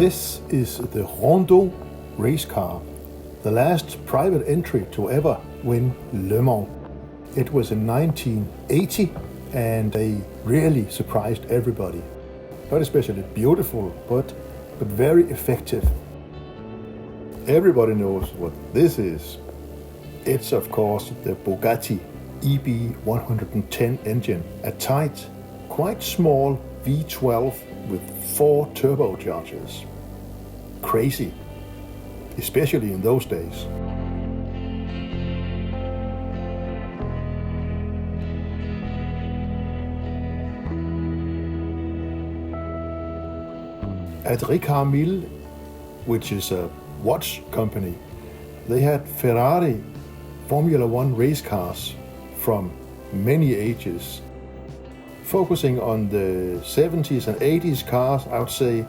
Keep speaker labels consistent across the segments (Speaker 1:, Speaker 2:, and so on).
Speaker 1: This is the Rondo race car, the last private entry to ever win Le Mans. It was in 1980 and they really surprised everybody. Not especially beautiful, but very effective. Everybody knows what this is. It's of course the Bugatti EB110 engine, a tight, quite small V12 with 4 turbochargers. Crazy, especially in those days. At Retromobile, which is a watch company, they had Ferrari Formula One race cars from many ages. Focusing on the 70s and 80s cars, I would say,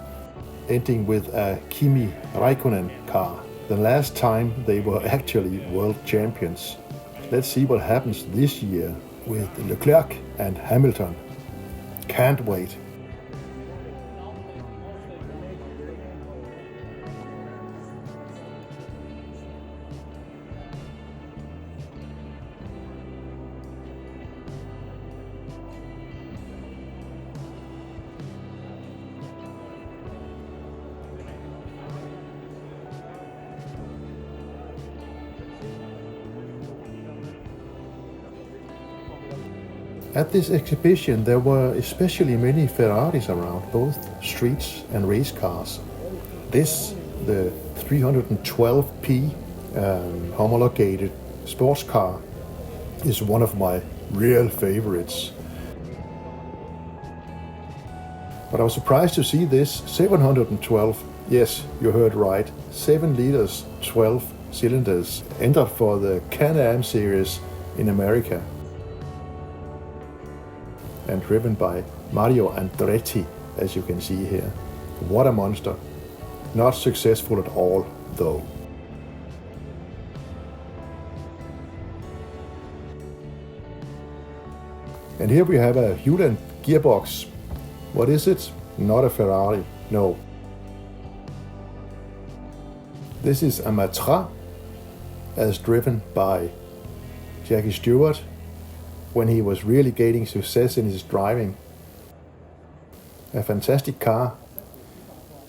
Speaker 1: ending with a Kimi Räikkönen car, the last time they were actually world champions. Let's see what happens this year with Leclerc and Hamilton. Can't wait. At this exhibition there were especially many Ferraris around, both streets and race cars. This, the 312P homologated sports car, is one of my real favorites. But I was surprised to see this 712, yes, you heard right, 7 liters, 12 cylinders, entered for the Can-Am series in America. And driven by Mario Andretti, as you can see here. What a monster. Not successful at all, though. And here we have a Hewland gearbox. What is it? Not a Ferrari, no. This is a Matra, as driven by Jackie Stewart, when he was really gaining success in his driving. A fantastic car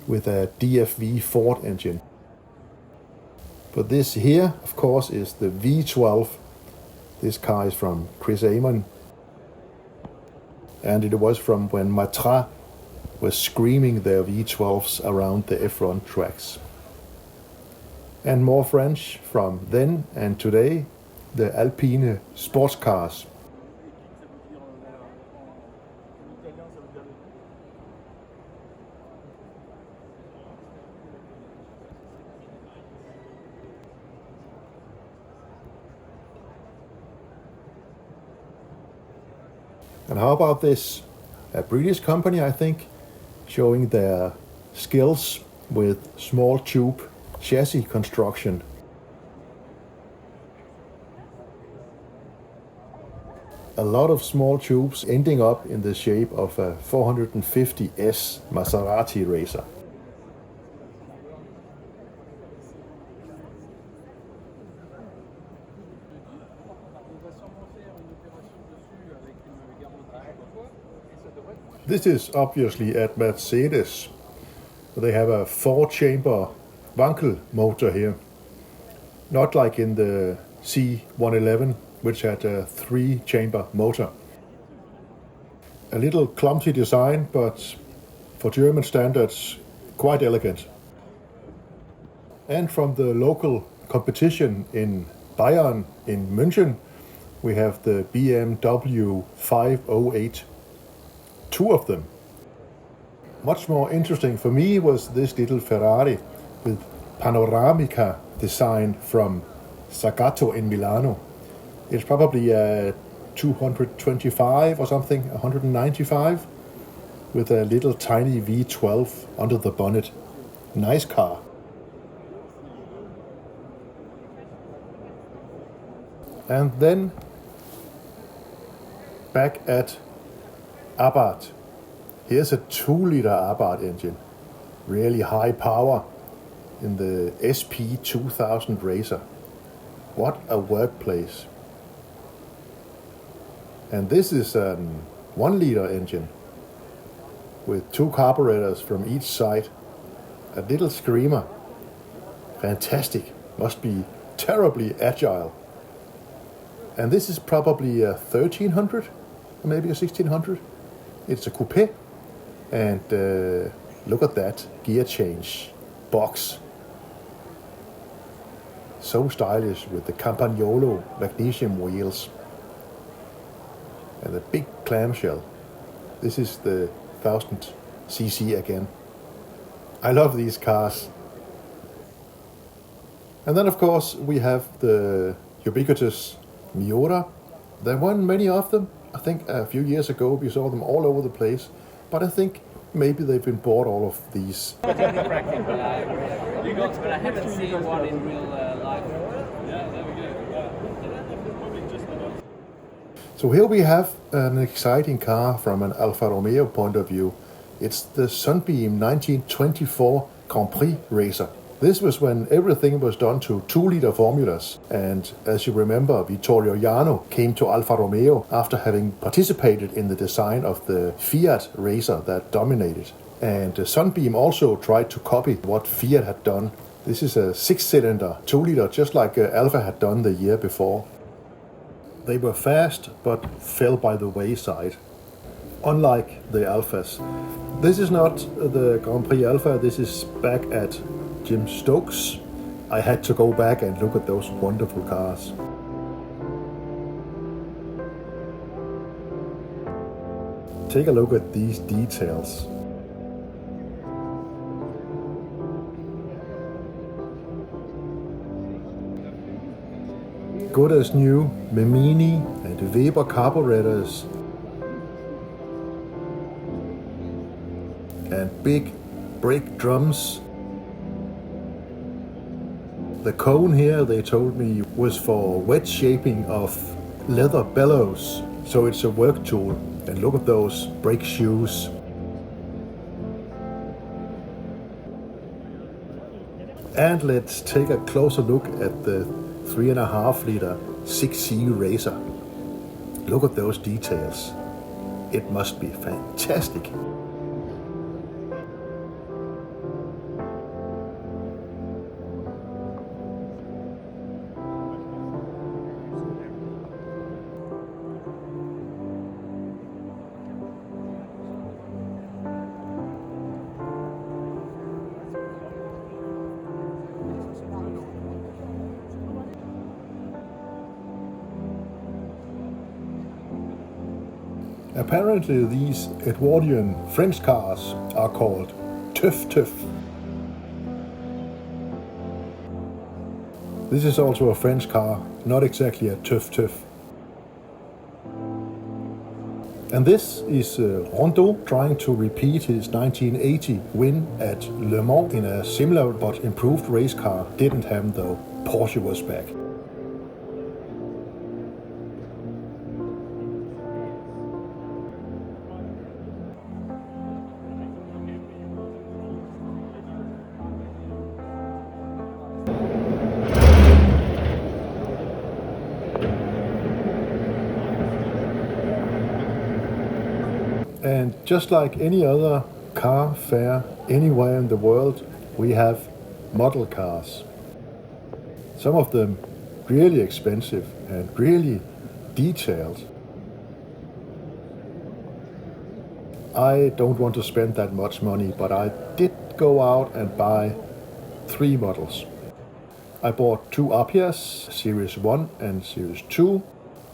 Speaker 1: with a DFV Ford engine. But this here, of course, is the V12. This car is from Chris Amon. And it was from when Matra was screaming their V12s around the F1 tracks. And more French from then and today, the Alpine sports cars. And how about this? A British company, I think, showing their skills with small tube chassis construction. A lot of small tubes ending up in the shape of a 450S Maserati racer. This is obviously at Mercedes. They have a 4-chamber Wankel motor here. Not like in the C111, which had a 3-chamber motor. A little clumsy design, but for German standards, quite elegant. And from the local competition in Bayern, in München, we have the BMW 508. 2 of them. Much more interesting for me was this little Ferrari with Panoramica design from Zagato in Milano. It's probably a 225 or something, 195, with a little tiny V12 under the bonnet. Nice car. And then back at Abarth. Here's a 2-liter Abarth engine. really high power in the SP2000 racer. What a workplace. And this is a 1-liter engine with 2 carburetors from each side. A little screamer. Fantastic. Must be terribly agile. And this is probably a 1300, or maybe a 1600. It's a coupe. And look at that gear change box. So stylish with the Campagnolo magnesium wheels. And the big clamshell. This is the 1000cc again. I love these cars. And then of course we have the ubiquitous Miura. There weren't many of them. I think a few years ago we saw them all over the place. But I think maybe they've been bought, all of these.
Speaker 2: But I haven't seen one in real life.
Speaker 1: So here we have an exciting car from an Alfa Romeo point of view. It's the Sunbeam 1924 Grand Prix racer. This was when everything was done to 2-liter formulas. And as you remember, Vittorio Jano came to Alfa Romeo after having participated in the design of the Fiat racer that dominated. And the Sunbeam also tried to copy what Fiat had done. This is a 6-cylinder 2-liter, just like Alfa had done the year before. They were fast, but fell by the wayside, unlike the Alphas. This is not the Grand Prix Alpha, this is back at Jim Stokes. I had to go back and look at those wonderful cars. Take a look at these details. Good as new Memini and Weber carburetors and big brake drums. The cone here, they told me, was for wet shaping of leather bellows, so it's a work tool. And look at those brake shoes. And let's take a closer look at the 3.5-liter 6C racer. Look at those details. It must be fantastic. Apparently these Edwardian French cars are called Teuf Teuf. This is also a French car, not exactly a Teuf Teuf. And this is Rondeau trying to repeat his 1980 win at Le Mans in a similar but improved race car. Didn't happen though. Porsche was back. And just like any other car fair anywhere in the world, we have model cars. Some of them really expensive and really detailed. I don't want to spend that much money, but I did go out and buy 3 models. I bought 2 Appias, Series 1 and Series 2.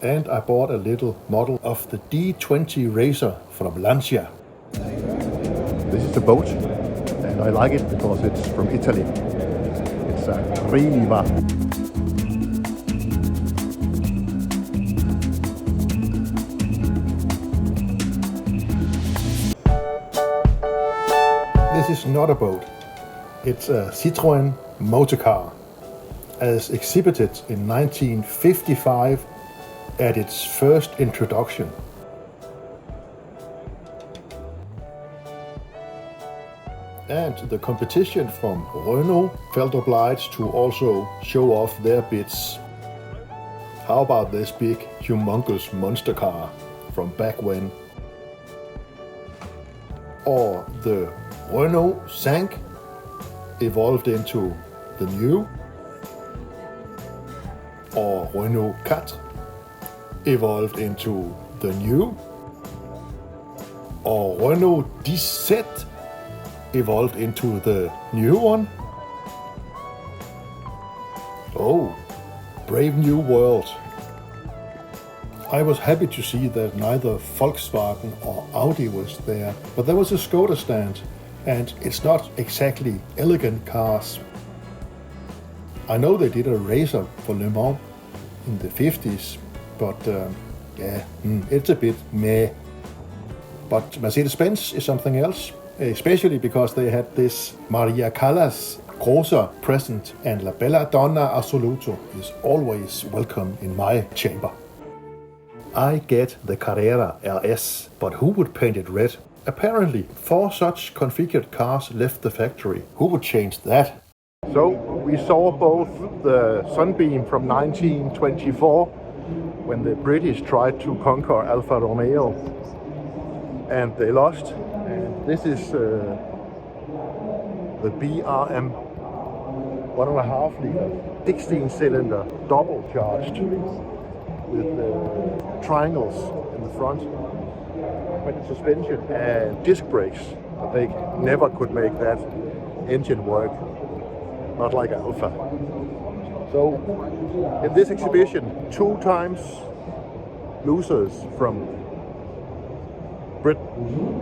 Speaker 1: And I bought a little model of the D20 racer from Lancia. This is the boat, and I like it because it's from Italy. It's a Riva. This is not a boat. It's a Citroën motor car, as exhibited in 1955 at its first introduction. And the competition from Renault felt obliged to also show off their bits. How about this big, humongous monster car from back when? Or the Renault 5 evolved into the new? Or Renault 4 evolved into the new? Or Renault 17 evolved into the new one? Oh, brave new world. I was happy to see that neither Volkswagen or Audi was there, but there was a Skoda stand, and it's not exactly elegant cars. I know they did a racer for Le Mans in the 50s, but it's a bit meh. But Mercedes-Benz is something else, especially because they had this Maria Callas Großer present, and La Bella Donna Assoluto is always welcome in my chamber. I get the Carrera RS, but who would paint it red? Apparently, 4 such configured cars left the factory. Who would change that? So, we saw both the Sunbeam from 1924, when the British tried to conquer Alfa Romeo, and they lost. And this is the BRM 1.5 liter, 16-cylinder, double charged, with triangles in the front, with suspension and disc brakes. But they never could make that engine work, not like Alfa. So in this exhibition, 2 times losers from Britain.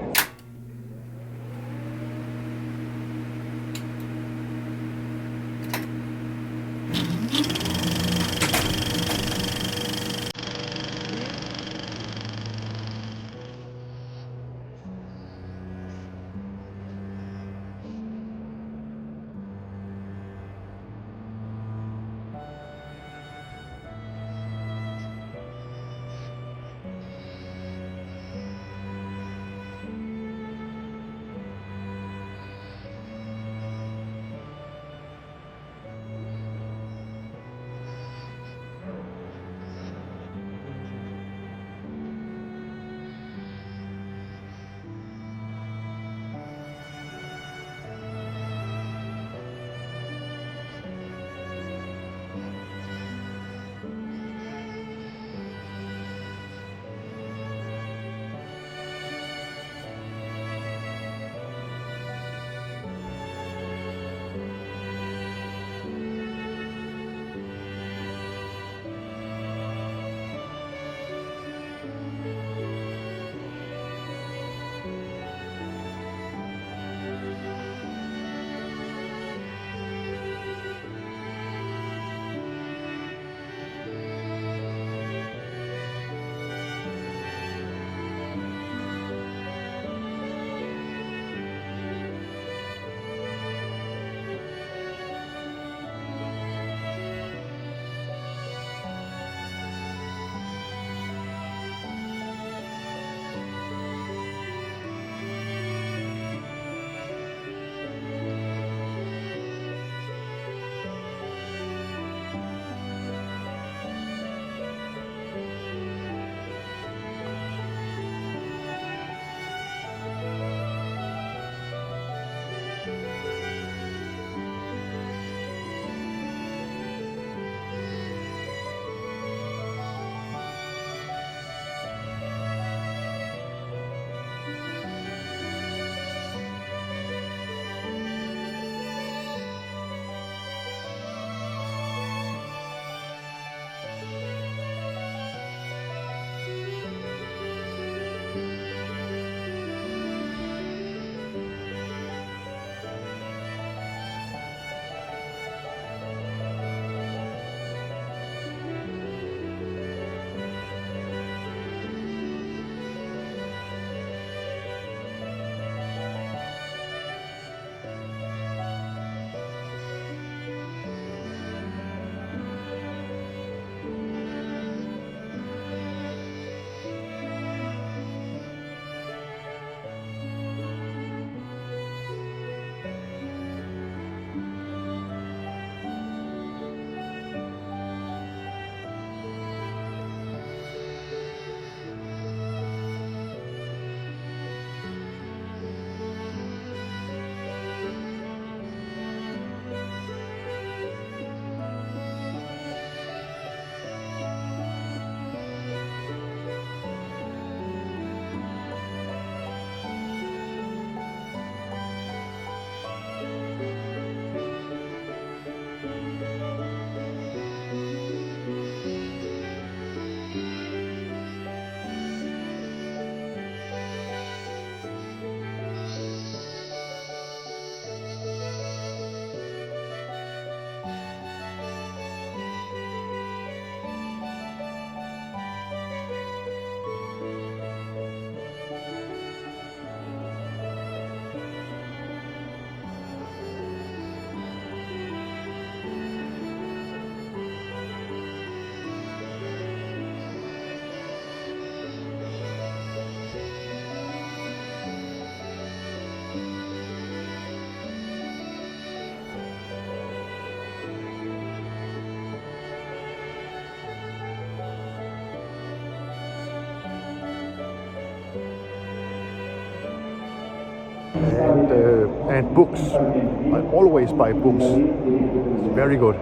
Speaker 1: and books. I always buy books. It's very good.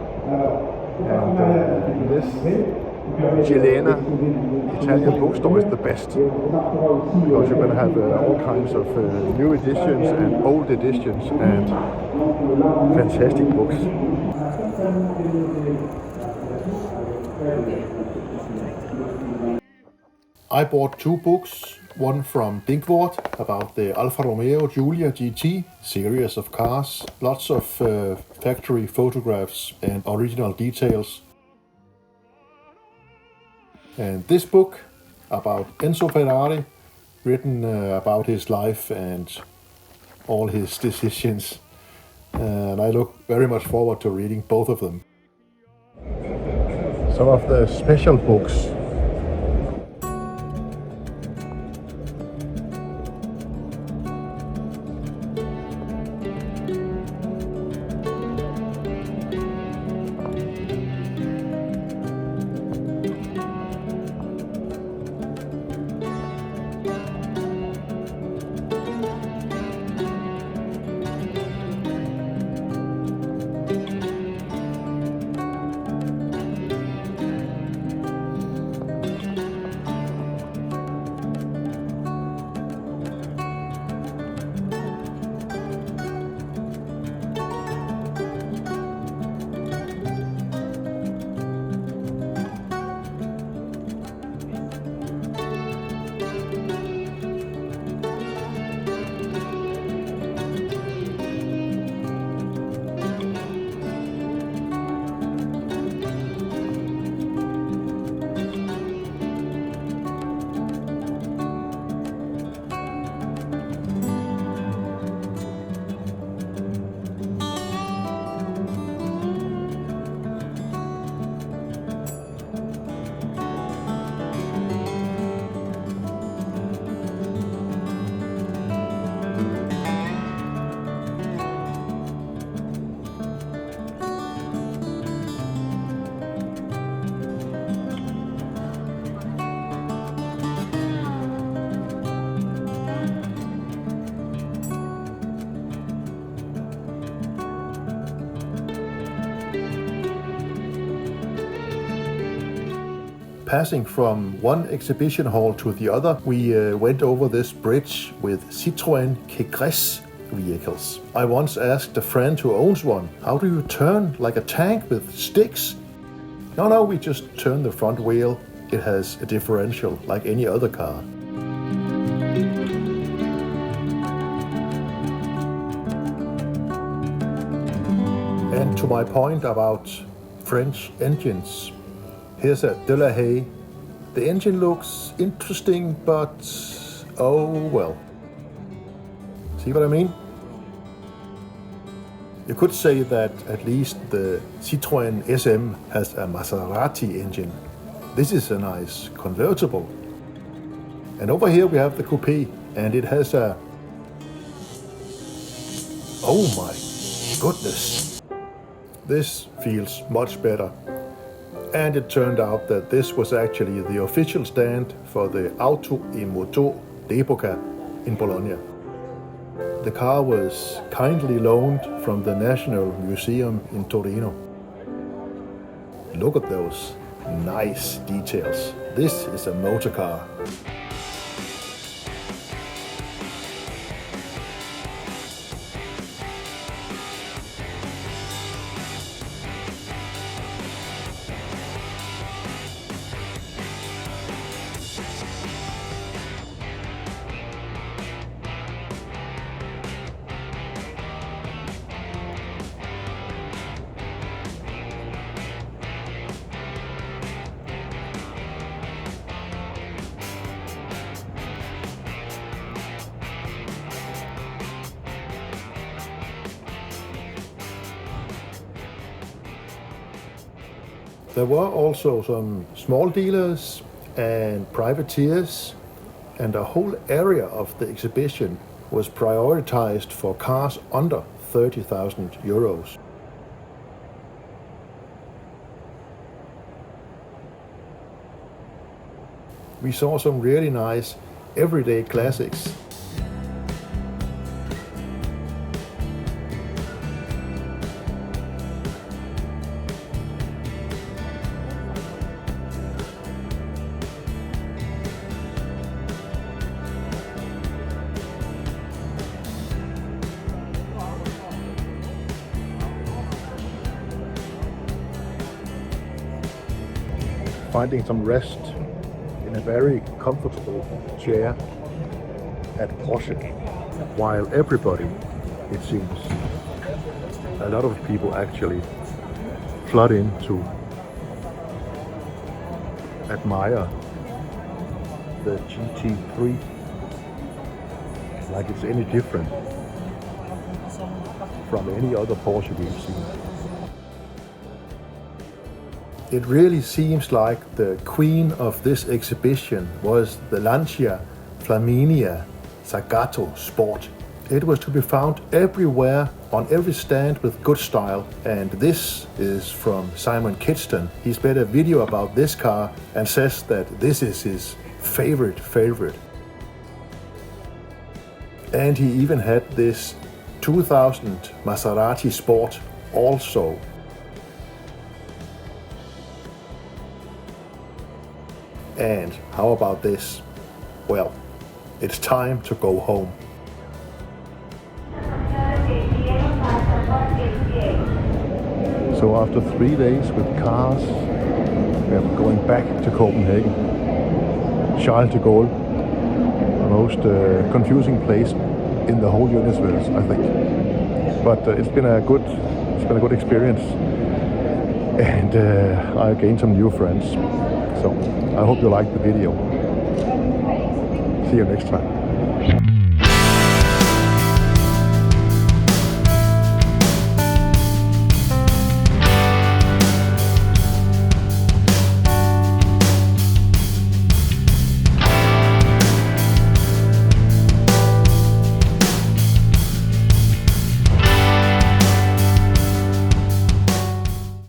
Speaker 1: And this Gilena Italian bookstore is the best because you're going to have all kinds of new editions and old editions and fantastic books. I bought two books, one from Dinkwart about the Alfa Romeo Giulia GT series of cars, lots of factory photographs and original details. And this book about Enzo Ferrari, written about his life and all his decisions. And I look very much forward to reading both of them. Some of the special books. Passing from one exhibition hall to the other, we went over this bridge with Citroën Kegress vehicles. I once asked a friend who owns one, how do you turn like a tank with sticks? No, we just turn the front wheel. It has a differential like any other car. And to my point about French engines, here's a De La Haye. The engine looks interesting, but oh well. See what I mean? You could say that at least the Citroën SM has a Maserati engine. This is a nice convertible. And over here we have the coupe, and it has a... Oh my goodness! This feels much better. And it turned out that this was actually the official stand for the Auto e Moto d'Epoca in Bologna. The car was kindly loaned from the National Museum in Torino. Look at those nice details. This is a motor car. There were also some small dealers and privateers, and a whole area of the exhibition was prioritized for cars under 30,000 euros. We saw some really nice everyday classics. finding some rest in a very comfortable chair at Porsche, while everybody, it seems, a lot of people actually flood in to admire the GT3 like it's any different from any other Porsche we've seen. It really seems like the queen of this exhibition was the Lancia Flaminia Zagato Sport. It was to be found everywhere, on every stand with good style. And this is from Simon Kidston. He's made a video about this car and says that this is his favorite. And he even had this 2000 Maserati Sport also. And how about this? Well, it's time to go home. So after 3 days with cars, we are going back to Copenhagen. Charles de Gaulle, the most confusing place in the whole universe, I think. But it's been a good experience, and I gained some new friends. So I hope you liked the video. See you next time.